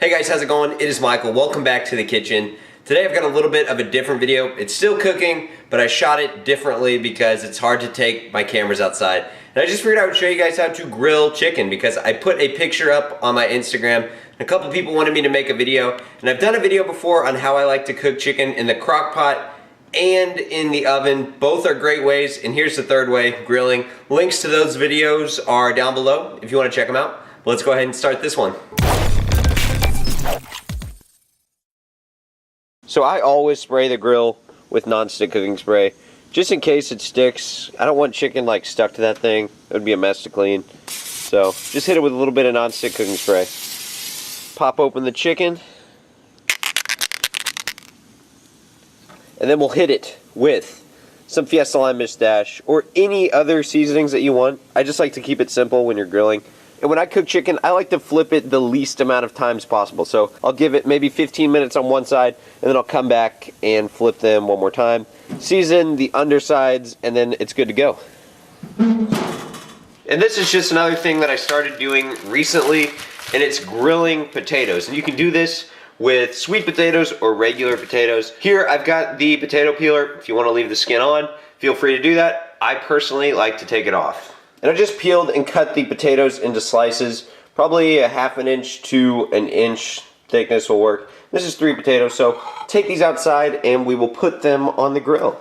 Hey guys, how's it going? It is Michael. Welcome back to the kitchen. Today I've got a little bit of a different video. It's still cooking, but I shot it differently because it's hard to take my cameras outside. And I just figured I would show you guys how to grill chicken because I put a picture up on my Instagram and a couple people wanted me to make a video. And I've done a video before on how I like to cook chicken in the crock pot and in the oven. Both are great ways, and here's the third way, grilling. Links to those videos are down below if you want to check them out. Let's go ahead and start this one. So I always spray the grill with non-stick cooking spray, just in case it sticks. I don't want chicken like stuck to that thing. It would be a mess to clean. So just hit it with a little bit of non-stick cooking spray. Pop open the chicken. And then we'll hit it with some Fiesta Lime Mustache or any other seasonings that you want. I just like to keep it simple when you're grilling. And when I cook chicken, I like to flip it the least amount of times possible. So I'll give it maybe 15 minutes on one side, and then I'll come back and flip them one more time. Season the undersides, and then it's good to go. And this is just another thing that I started doing recently, and it's grilling potatoes. And you can do this with sweet potatoes or regular potatoes. Here I've got the potato peeler. If you want to leave the skin on, feel free to do that. I personally like to take it off. And I just peeled and cut the potatoes into slices. Probably a half an inch to an inch thickness will work. This is 3 potatoes, so take these outside and we will put them on the grill.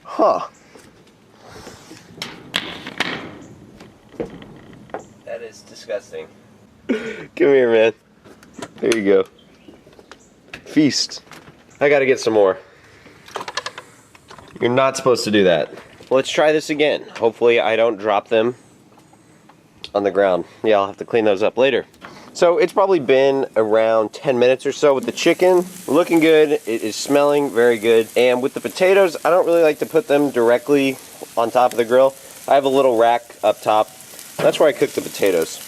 Huh. That is disgusting. Come here, man. There you go. Feast. I gotta get some more. You're not supposed to do that. Let's try this again. Hopefully I don't drop them on the ground. Yeah, I'll have to clean those up later. So it's probably been around 10 minutes or so with the chicken. Looking good. It is smelling very good. And with the potatoes, I don't really like to put them directly on top of the grill. I have a little rack up top. That's where I cook the potatoes.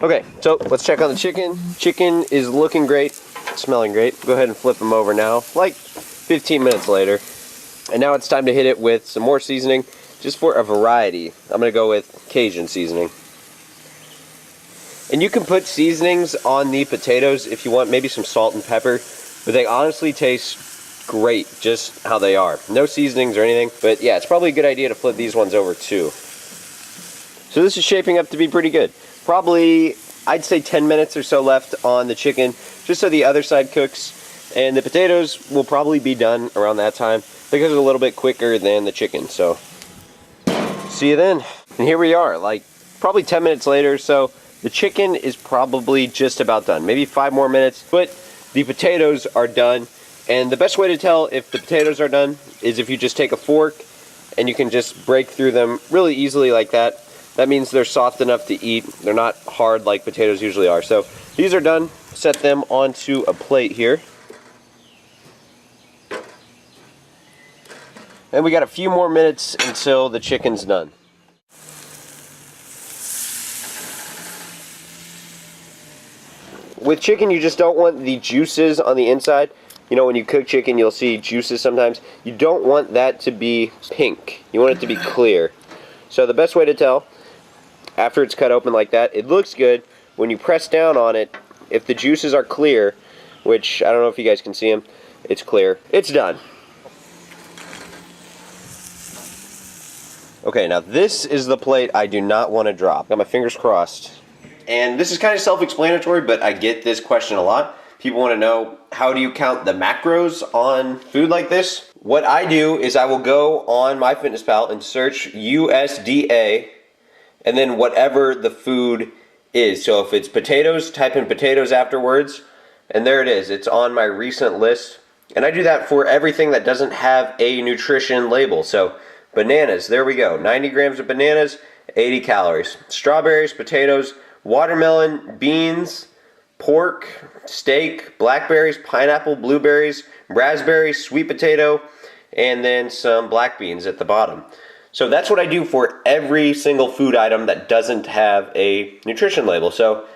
Okay, so let's check on the chicken. Chicken is looking great, smelling great. Go ahead and flip them over now, like 15 minutes later. And now it's time to hit it with some more seasoning, just for a variety. I'm gonna go with Cajun seasoning. And you can put seasonings on the potatoes if you want, maybe some salt and pepper, but they honestly taste great just how they are. No seasonings or anything, but yeah, it's probably a good idea to flip these ones over too. So this is shaping up to be pretty good. Probably, I'd say 10 minutes or so left on the chicken, just so the other side cooks. And the potatoes will probably be done around that time because it's a little bit quicker than the chicken. So, see you then. And here we are, like probably 10 minutes later. So the chicken is probably just about done. Maybe 5 more minutes, but the potatoes are done. And the best way to tell if the potatoes are done is if you just take a fork and you can just break through them really easily like that. That means they're soft enough to eat. They're not hard like potatoes usually are. So these are done. Set them onto a plate here. And we got a few more minutes until the chicken's done. With chicken, you just don't want the juices on the inside. You know, when you cook chicken, you'll see juices sometimes. You don't want that to be pink. You want it to be clear. So the best way to tell, after it's cut open like that, it looks good. When you press down on it, if the juices are clear, which I don't know if you guys can see them, it's clear. It's done. Okay, now this is the plate I do not want to drop. Got my fingers crossed. And this is kind of self-explanatory, but I get this question a lot. People want to know, how do you count the macros on food like this? What I do is I will go on MyFitnessPal and search USDA and then whatever the food is. So if it's potatoes, type in potatoes afterwards, and there it is. It's on my recent list. And I do that for everything that doesn't have a nutrition label. So bananas, there we go. 90 grams of bananas, 80 calories. Strawberries, potatoes, watermelon, beans, pork, steak, blackberries, pineapple, blueberries, raspberries, sweet potato, and then some black beans at the bottom. So that's what I do for every single food item that doesn't have a nutrition label. So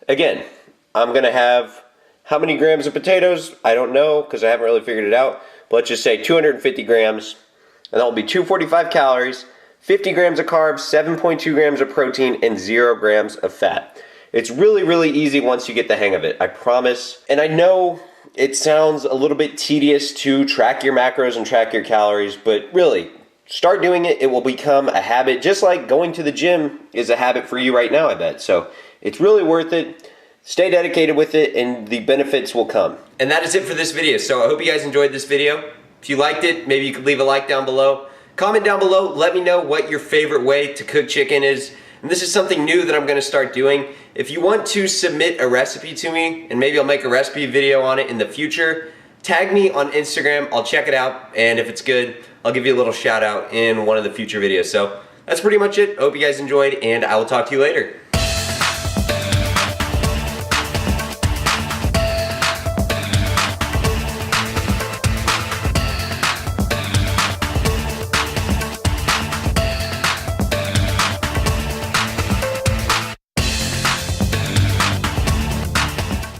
Again, I'm going to have how many grams of potatoes? I don't know because I haven't really figured it out. But let's just say 250 grams, and that will be 245 calories, 50 grams of carbs, 7.2 grams of protein, and 0 grams of fat. It's really, really easy once you get the hang of it, I promise. And I know it sounds a little bit tedious to track your macros and track your calories, but really, start doing it. It will become a habit, just like going to the gym is a habit for you right now, I bet. So it's really worth it. Stay dedicated with it, and the benefits will come. And that is it for this video. So I hope you guys enjoyed this video. If you liked it, maybe you could leave a like down below. Comment down below, let me know what your favorite way to cook chicken is. And this is something new that I'm gonna start doing. If you want to submit a recipe to me, and maybe I'll make a recipe video on it in the future, tag me on Instagram, I'll check it out, and if it's good, I'll give you a little shout out in one of the future videos. So that's pretty much it. I hope you guys enjoyed, and I will talk to you later.